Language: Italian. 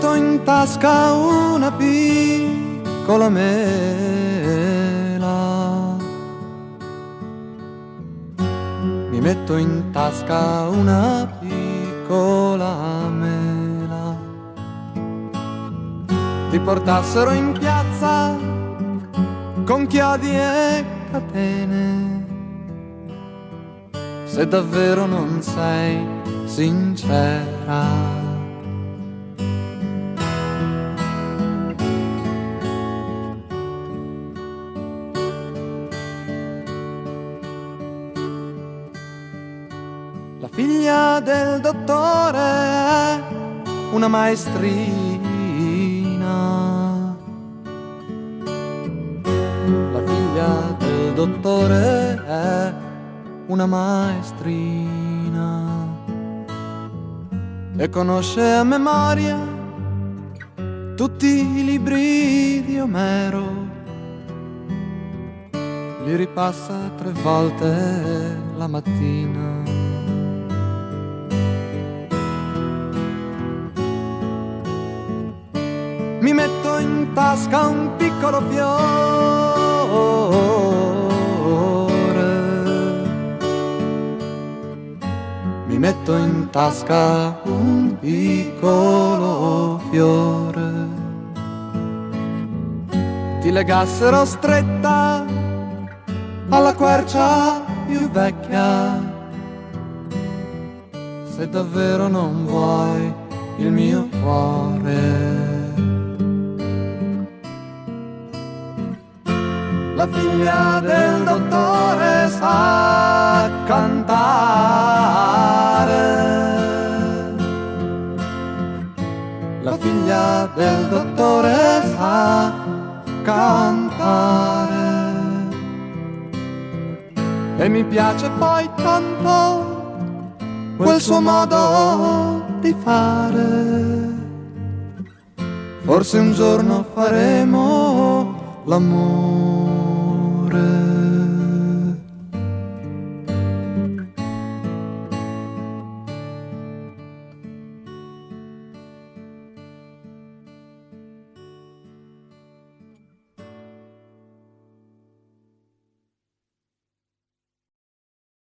metto in tasca una piccola mela, mi metto in tasca una piccola mela. Ti portassero in piazza con chiodi e catene, se davvero non sei sincera. La figlia del dottore è una maestrina, la figlia del dottore è una maestrina e conosce a memoria tutti i libri di Omero, li ripassa 3 volte la mattina. Mi metto in tasca un piccolo fiore, mi metto in tasca un piccolo fiore. Ti legassero stretta alla quercia più vecchia, se davvero non vuoi il mio cuore. La figlia del dottore sa cantare, la figlia del dottore sa cantare, e mi piace poi tanto quel suo modo di fare. Forse un giorno faremo l'amore.